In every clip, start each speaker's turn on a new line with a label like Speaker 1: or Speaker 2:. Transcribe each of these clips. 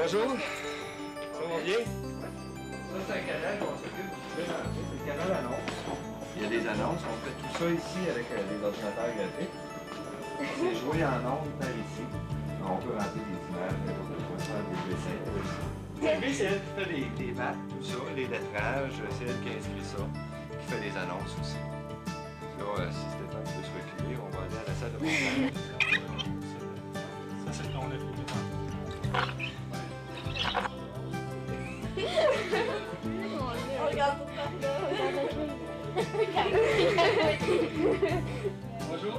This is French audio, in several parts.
Speaker 1: Bonjour. Ça va bien? Ça, c'est un canal qu'on s'occupe du présenté. C'est le canal annonce. Il y a des annonces. On fait tout ça ici avec des ordinateurs graphiques. C'est joué en ondes par ici. On peut rentrer des images, on peut faire des dessins. Lui, c'est elle qui fait les maths, tout ça, les lettrages. C'est elle qui inscrit ça, qui fait les annonces aussi. Là, si Stéphane peut se reculer, on va aller à la salle de montage. Ça, c'est qu'on a filmé
Speaker 2: On regarde pour parler.
Speaker 1: Bonjour.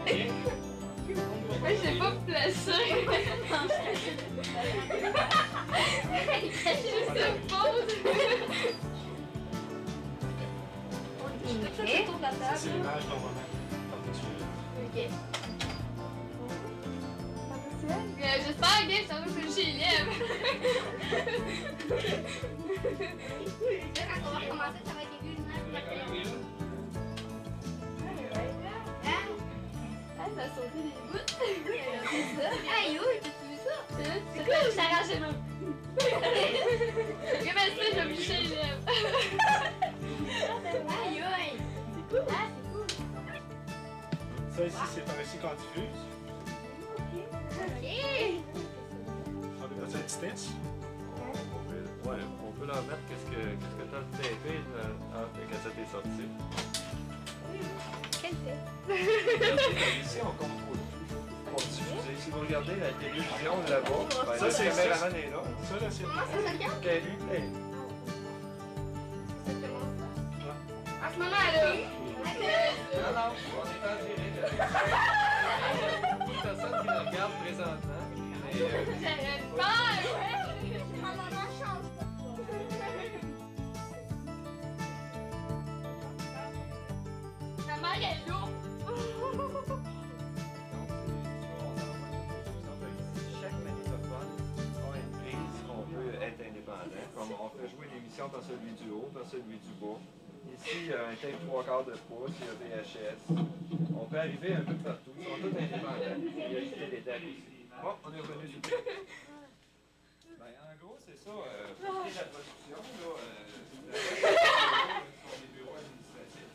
Speaker 2: Mais je sais pas placer. Je sais pas.
Speaker 1: C'est l'image qu'on va mettre par-dessus.
Speaker 2: Ok. J'espère que ça va toucher les lèvres. Quand on va recommencer, ça va être aiguë. Ça a sauté des bouts. Aïe, oui, t'as vu ça? C'est quoi? Ça arrache les mains. Comme ça, je vais toucher les lèvres. Aïe, aïe. C'est cool. Ah, c'est cool.
Speaker 1: Ça ici, c'est par ici qu'on diffuse.
Speaker 2: Ok.
Speaker 1: On est dans une vitesse. Ouais, on peut leur mettre qu'est-ce que tu as tapé quand ça t'est sorti.
Speaker 2: Quel fait?
Speaker 1: Ici, on contrôle tout. Pour diffuser. Si vous regardez la télévision là-bas, ben, ça, c'est le caméraman est là. Ça, là, c'est...
Speaker 2: Comment ça regarde?
Speaker 1: OK, lui, hey.
Speaker 2: En ce moment-là.
Speaker 1: Non, non, on est en direct. Il y a personne qui nous regarde présentement.
Speaker 2: J'aurais peur, ouais. Ah, maman, change pas. Ma mère est lourde.
Speaker 1: Chaque magnétophone a une prise qu'on peut être indépendant. Comme on fait jouer l'émission par celui du haut, par celui du bas. Ici, il y a un tape 3/4 de pouce, il y a VHS. On peut arriver un peu partout. Ils sont tous indépendants. Il y a du télétape ici. Bon, on est revenu sur le ben, en gros, c'est ça. Pour ce qui est de la production, des bureaux administratifs.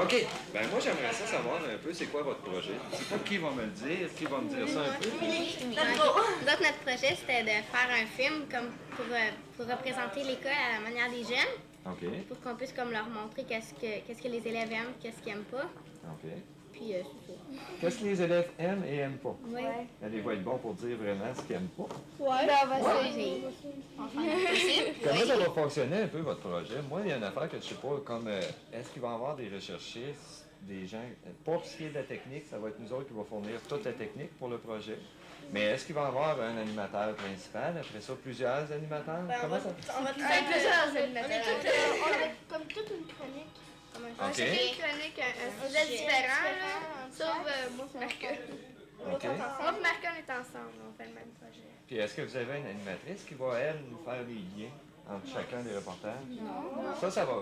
Speaker 1: OK. Ben moi, j'aimerais ça savoir un peu c'est quoi votre projet. C'est pas qui va me le dire. Est-ce qu'il va me dire ça un peu?
Speaker 3: Donc, notre projet, c'était de faire un film comme pour représenter l'école à la manière des jeunes.
Speaker 1: OK.
Speaker 3: Pour qu'on puisse comme leur montrer qu'est-ce que les élèves aiment, qu'est-ce qu'ils n'aiment pas.
Speaker 1: OK.
Speaker 3: Puis, c'est ça.
Speaker 1: Qu'est-ce que les élèves aiment et n'aiment pas?
Speaker 3: Oui.
Speaker 1: Allez, va être bon pour dire vraiment ce qu'ils n'aiment pas.
Speaker 3: Ouais. Ben, on va essayer.
Speaker 1: Comment ça va fonctionner un peu votre projet? Moi, il y a une affaire que je sais pas, comme est-ce qu'il va y avoir des recherchistes, des gens, pour ce qui est de la technique, ça va être nous autres qui va fournir toute la technique pour le projet. Mais est-ce qu'il va y avoir un animateur principal, après ça, plusieurs animateurs? Comment ça?
Speaker 3: On va plusieurs animateurs.
Speaker 2: On a comme toute une chronique.
Speaker 1: OK.
Speaker 3: Une chronique, un sujet différent, là. Sauf moi et Marc.
Speaker 1: OK.
Speaker 3: Moi et Marc, on est ensemble, on fait le même projet.
Speaker 1: Puis est-ce que vous avez une animatrice qui va, elle, nous faire les liens entre chacun des reportages? Non. Ça va.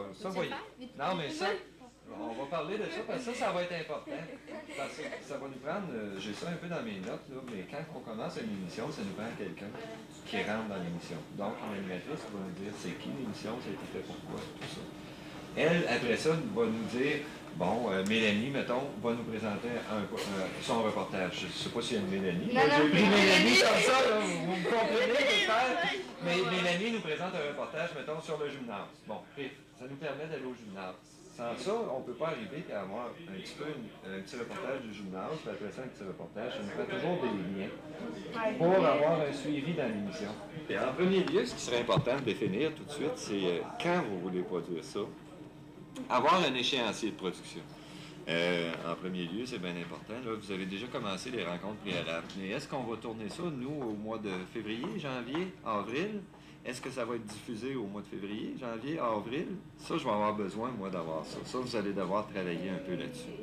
Speaker 1: Non, mais ça, on va parler de ça parce que ça va être important. Parce que ça va nous prendre, j'ai ça un peu dans mes notes, là, mais quand on commence une émission, ça nous prend quelqu'un qui rentre dans l'émission. Donc, une animatrice va nous dire c'est qui l'émission, ça a été fait pourquoi, tout ça. Elle, après ça, va nous dire, bon, Mélanie, mettons, va nous présenter son reportage. Je ne sais pas s'il y a une Mélanie.
Speaker 3: Non,
Speaker 1: J'ai pris Mélanie comme ça, là, vous me comprenez, j'espère. Mais Mélanie nous présente un reportage, mettons, sur le gymnase. Bon, ça nous permet d'aller au gymnase. Sans ça, on ne peut pas arriver à avoir un petit reportage du gymnase, puis après ça, un petit reportage. Ça nous fait toujours des liens pour avoir un suivi dans l'émission. Et en premier lieu, ce qui serait important de définir tout de suite, c'est quand vous voulez produire ça. Avoir un échéancier de production. En premier lieu, c'est bien important. Là, vous avez déjà commencé les rencontres préalables. Mais est-ce qu'on va tourner ça, nous, au mois de février, janvier, avril? Est-ce que ça va être diffusé au mois de février, janvier, avril? Ça, je vais avoir besoin, moi, d'avoir ça. Ça, vous allez devoir travailler un peu là-dessus.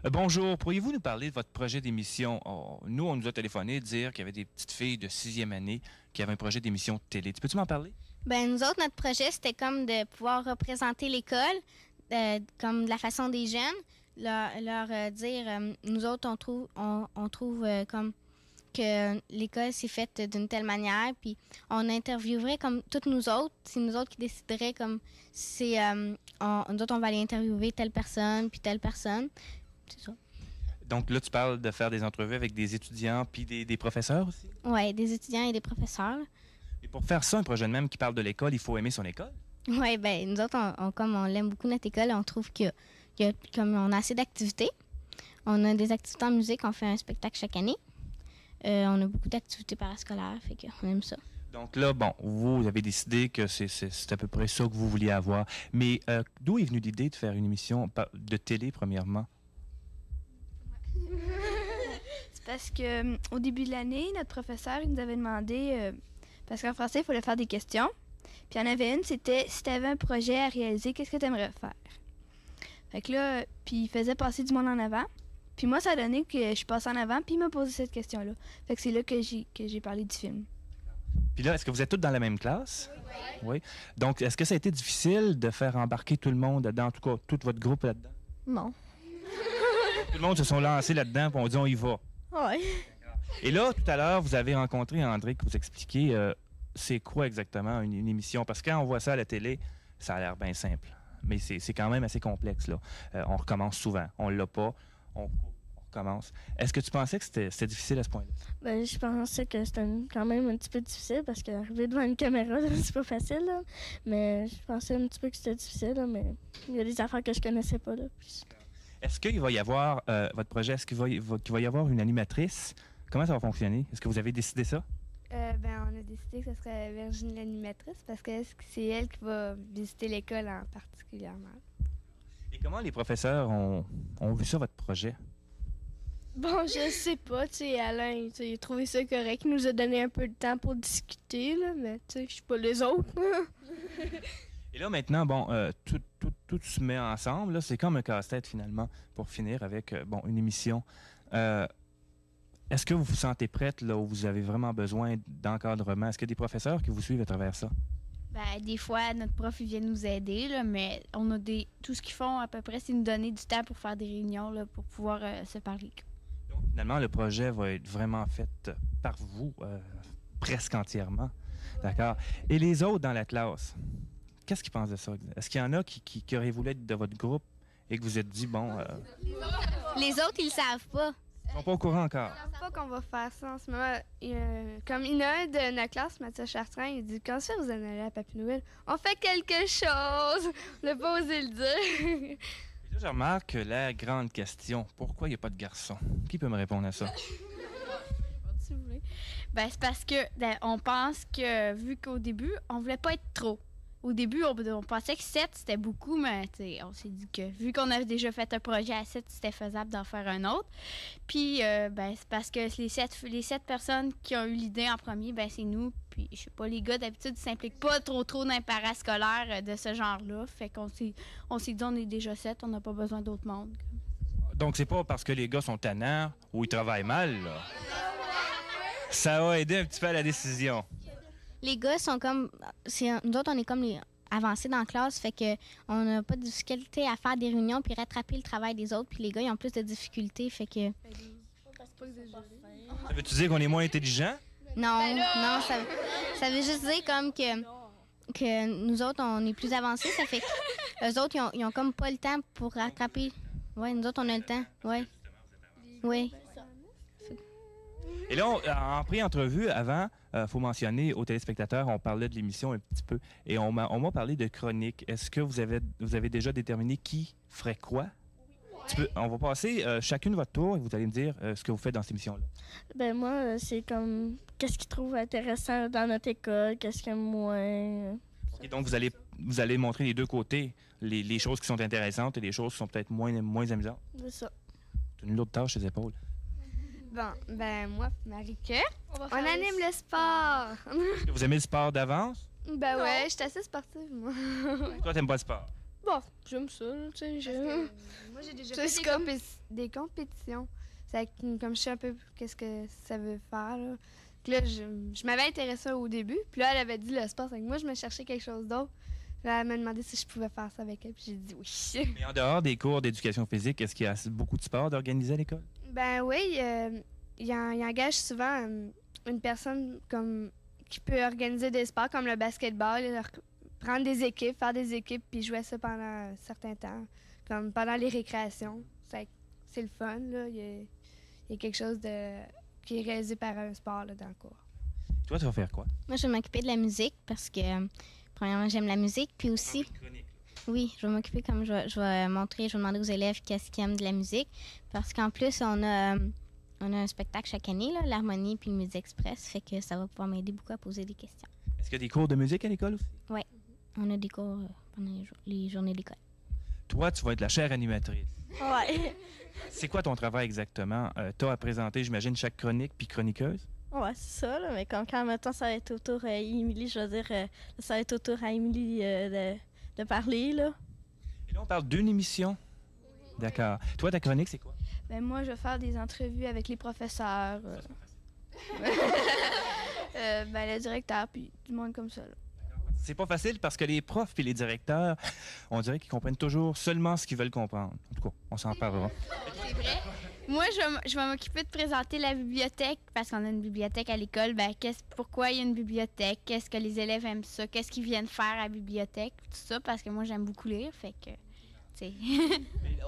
Speaker 4: Bonjour, pourriez-vous nous parler de votre projet d'émission? Nous, on nous a téléphoné dire qu'il y avait des petites filles de 6e année qui avaient un projet d'émission de télé. Peux-tu m'en parler?
Speaker 3: Ben nous autres, notre projet, c'était comme de pouvoir représenter l'école, comme de la façon des jeunes, leur dire, nous autres, on trouve comme que l'école s'est faite d'une telle manière, puis on interviewerait comme toutes nous autres. C'est nous autres qui décideraient comme c'est nous autres on va aller interviewer telle personne puis telle personne. C'est ça.
Speaker 4: Donc là, tu parles de faire des entrevues avec des étudiants puis des professeurs aussi?
Speaker 3: Oui, des étudiants et des professeurs.
Speaker 4: Et pour faire ça, un projet de même qui parle de l'école, il faut aimer son école?
Speaker 3: Oui, ben nous autres, comme on l'aime beaucoup notre école, on trouve comme on a assez d'activités. On a des activités en musique, on fait un spectacle chaque année. On a beaucoup d'activités parascolaires, fait qu'on aime ça.
Speaker 4: Donc là, bon, vous avez décidé que c'est à peu près ça que vous vouliez avoir. Mais d'où est venue l'idée de faire une émission de télé, premièrement?
Speaker 5: C'est parce que au début de l'année, notre professeur il nous avait demandé, parce qu'en français, il fallait faire des questions. Puis il y en avait une, c'était si tu avais un projet à réaliser, qu'est-ce que tu aimerais faire? Fait que là, puis il faisait passer du monde en avant. Puis moi, ça a donné que je suis passée en avant, puis il m'a posé cette question-là. Fait que c'est là que j'ai parlé du film.
Speaker 4: Puis là, est-ce que vous êtes toutes dans la même classe? Oui. Donc, est-ce que ça a été difficile de faire embarquer tout le monde là-dedans, en tout cas, tout votre groupe là-dedans?
Speaker 5: Non.
Speaker 4: Tout le monde se sont lancés là-dedans, puis on dit on y va.
Speaker 5: Ouais.
Speaker 4: Et là, tout à l'heure, vous avez rencontré André qui vous expliquait c'est quoi exactement une émission. Parce que quand on voit ça à la télé, ça a l'air bien simple. Mais c'est quand même assez complexe, là. On recommence souvent. On l'a pas. On recommence. Est-ce que tu pensais que c'était difficile à ce point-là?
Speaker 6: Ben, je pensais que c'était quand même un petit peu difficile parce qu'arriver devant une caméra, c'est pas facile. Là. Mais je pensais un petit peu que c'était difficile, là, mais il y a des affaires que je connaissais pas. Là, puis...
Speaker 4: Est-ce qu'il va y avoir, votre projet, est-ce qu'il va y avoir une animatrice? Comment ça va fonctionner? Est-ce que vous avez décidé ça?
Speaker 5: Ben, on a décidé que ce serait Virginie l'animatrice parce que c'est elle qui va visiter l'école en particulièrement.
Speaker 4: Et comment les professeurs ont vu ça, votre projet?
Speaker 6: Bon, je sais pas, tu sais, Alain, il a trouvé ça correct. Il nous a donné un peu de temps pour discuter, là, mais tu sais, je suis pas les autres.
Speaker 4: Et là, maintenant, bon, tout se met ensemble. Là, c'est comme un casse-tête, finalement, pour finir avec, bon, une émission. Est-ce que vous vous sentez prête, là, où vous avez vraiment besoin d'encadrement? Est-ce qu'il y a des professeurs qui vous suivent à travers ça?
Speaker 2: Ben, des fois, notre prof il vient nous aider, là, mais on a tout ce qu'ils font à peu près, c'est nous donner du temps pour faire des réunions là, pour pouvoir se parler.
Speaker 4: Donc, finalement, le projet va être vraiment fait par vous, presque entièrement. D'accord. Et les autres dans la classe, qu'est-ce qu'ils pensent de ça? Est-ce qu'il y en a qui auraient voulu être de votre groupe et que vous êtes dit, bon...
Speaker 3: Les autres, ils le savent pas.
Speaker 4: Ils sont pas au courant encore.
Speaker 5: Je pense pas qu'on va faire ça en ce moment. Comme il y en a un de notre classe, Mathieu Chartrand, il dit quand ça vous en allez à Papy Noël, on fait quelque chose. On n'a pas osé le dire.
Speaker 4: Et là, je remarque la grande question, pourquoi il n'y a pas de garçon? Qui peut me répondre à ça?
Speaker 2: Si vous voulez. Ben, c'est parce que on pense que, vu qu'au début, on voulait pas être trop. Au début, on pensait que 7, c'était beaucoup, mais on s'est dit que vu qu'on avait déjà fait un projet à 7, c'était faisable d'en faire un autre. Puis, ben, c'est parce que les 7 personnes qui ont eu l'idée en premier, ben, c'est nous. Puis, je sais pas, les gars, d'habitude, ils s'impliquent pas trop dans les parascolaires de ce genre-là. Fait qu'on s'est dit, on est déjà 7, on n'a pas besoin d'autre monde.
Speaker 4: Donc, c'est pas parce que les gars sont tannants ou ils travaillent mal, là. Ça a aidé un petit peu à la décision.
Speaker 3: Les gars sont comme... nous autres, on est comme les avancés dans la classe, fait que on n'a pas de difficulté à faire des réunions puis rattraper le travail des autres. Puis les gars, ils ont plus de difficultés, fait que...
Speaker 4: Ça veut-tu dire qu'on est moins intelligent?
Speaker 3: Non, non, ça veut juste dire comme que nous autres, on est plus avancés, ça fait que eux autres, ils ont comme pas le temps pour rattraper. Ouais, nous autres, on a le temps, ouais. Oui.
Speaker 4: Et là, en pré-entrevue, avant, faut mentionner aux téléspectateurs, on parlait de l'émission un petit peu, et on m'a parlé de chronique. Est-ce que vous avez déjà déterminé qui ferait quoi? On va passer chacune votre tour et vous allez me dire ce que vous faites dans cette émission-là.
Speaker 6: Ben moi, c'est comme qu'est-ce qu'ils trouvent intéressant dans notre école, qu'est-ce qu'ils aiment moins.
Speaker 4: OK, donc vous allez montrer les deux côtés, les choses qui sont intéressantes et les choses qui sont peut-être moins amusantes.
Speaker 6: C'est ça.
Speaker 4: Tu as une autre tâche sur les épaules.
Speaker 5: Bon, ben moi, Marika, on anime le sport.
Speaker 4: Est-ce que vous aimez le sport d'avance?
Speaker 5: Ben ouais, je suis assez sportive, moi.
Speaker 4: Toi, t'aimes pas le sport?
Speaker 6: Bon, j'aime ça, tu sais.
Speaker 5: Moi, j'ai déjà fait des compétitions. C'est comme je sais un peu qu'est-ce que ça veut faire, là. Puis là, je m'avais intéressée au début. Puis là, elle avait dit le sport. C'est que moi, je me cherchais quelque chose d'autre. Là, elle m'a demandé si je pouvais faire ça avec elle. Puis j'ai dit oui.
Speaker 4: Mais en dehors des cours d'éducation physique, est-ce qu'il y a beaucoup de sport d'organiser à l'école?
Speaker 5: Ben oui,
Speaker 7: il engage souvent une personne comme qui peut organiser des sports comme le basketball, prendre des équipes, faire des équipes, puis jouer ça pendant un certain temps, comme pendant les récréations. C'est le fun, là. Il y a quelque chose qui est réalisé par un sport là, dans le cours.
Speaker 4: Toi, tu vas faire quoi?
Speaker 3: Moi, je vais m'occuper de la musique parce que, premièrement, j'aime la musique. Puis aussi, oui, je vais m'occuper comme je vais montrer, je vais demander aux élèves qu'est-ce qu'ils aiment de la musique. Parce qu'en plus, on a un spectacle chaque année, là, l'Harmonie puis le Midi Express. Fait que ça va pouvoir m'aider beaucoup à poser des questions.
Speaker 4: Est-ce qu'il y a des cours de musique à l'école aussi?
Speaker 3: Oui, on a des cours pendant les journées d'école.
Speaker 4: Toi, tu vas être la chère animatrice.
Speaker 6: Ouais.
Speaker 4: C'est quoi ton travail exactement? Tu as à présenter, j'imagine, chaque chronique puis chroniqueuse?
Speaker 6: Ouais, c'est ça, là. Mais quand maintenant ça va être au tour à Émilie, je veux dire, ça va être au tour à Émilie de parler, là.
Speaker 4: Et là, on parle d'une émission. D'accord. Toi, ta chronique, c'est quoi?
Speaker 5: Ben moi, je vais faire des entrevues avec les professeurs, le directeur, puis du monde comme ça. Là.
Speaker 4: C'est pas facile parce que les profs et les directeurs, on dirait qu'ils comprennent toujours seulement ce qu'ils veulent comprendre. En tout cas, on s'en parlera.
Speaker 2: C'est vrai. Moi, je vais m'occuper de présenter la bibliothèque parce qu'on a une bibliothèque à l'école. Ben, pourquoi il y a une bibliothèque? Qu'est-ce que les élèves aiment ça? Qu'est-ce qu'ils viennent faire à la bibliothèque? Tout ça, parce que moi, j'aime beaucoup lire. Fait que, tu sais.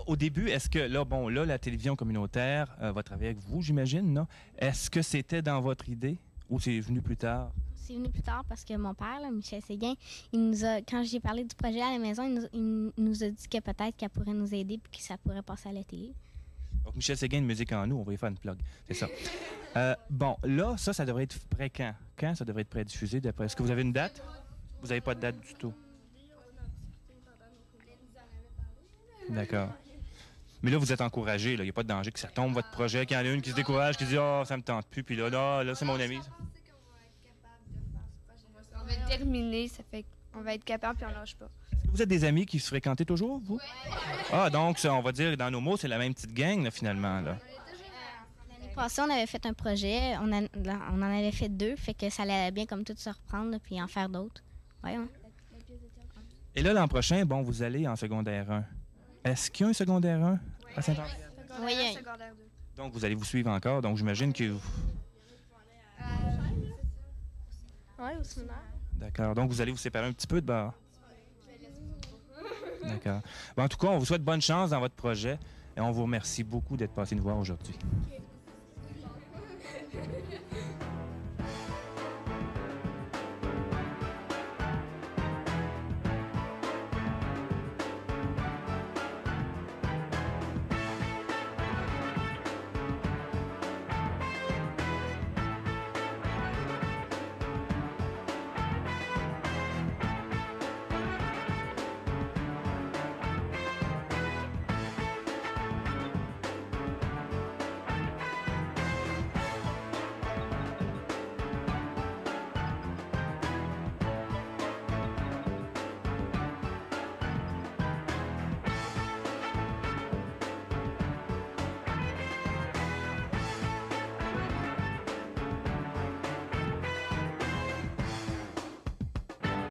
Speaker 4: Au début, est-ce que, là, la télévision communautaire va travailler avec vous, j'imagine, non? Est-ce que c'était dans votre idée ou c'est venu plus tard?
Speaker 3: C'est venu plus tard parce que mon père, là, Michel Séguin, quand j'ai parlé du projet à la maison, il nous a dit que peut-être qu'elle pourrait nous aider et que ça pourrait passer à la télé.
Speaker 4: Donc, Michel Séguin de Musique en nous, on va y faire une plug. C'est ça. Là, ça devrait être prêt quand? Quand ça devrait être prêt à diffuser? Est-ce que vous avez une date? Vous n'avez pas de date du tout? D'accord. Mais là, vous êtes encouragé. Il n'y a pas de danger que ça tombe, votre projet, qu'il y en a une qui se décourage, qui dit « Ah, ça me tente plus. » Puis là, c'est mon ami.
Speaker 7: On va être terminé, ça fait qu'on va être capable puis on lâche pas.
Speaker 4: Est-ce que vous êtes des amis qui se fréquentaient toujours, vous? Ah, donc, ça, on va dire, dans nos mots, c'est la même petite gang, là, finalement. Là.
Speaker 3: L'année passée, on avait fait un projet, on en avait fait 2, fait que ça allait bien comme tout se reprendre, là, puis en faire d'autres. Ouais, hein.
Speaker 4: Et là, l'an prochain, vous allez en secondaire 1. Est-ce qu'il y a un secondaire 1 à Saint-Henri?
Speaker 3: Oui,
Speaker 7: Secondaire 2.
Speaker 4: Donc, vous allez vous suivre encore. Donc, j'imagine que...
Speaker 6: Ouais, au séminaire.
Speaker 4: D'accord. Donc, vous allez vous séparer un petit peu de bord. D'accord. En tout cas, on vous souhaite bonne chance dans votre projet et on vous remercie beaucoup d'être passé nous voir aujourd'hui.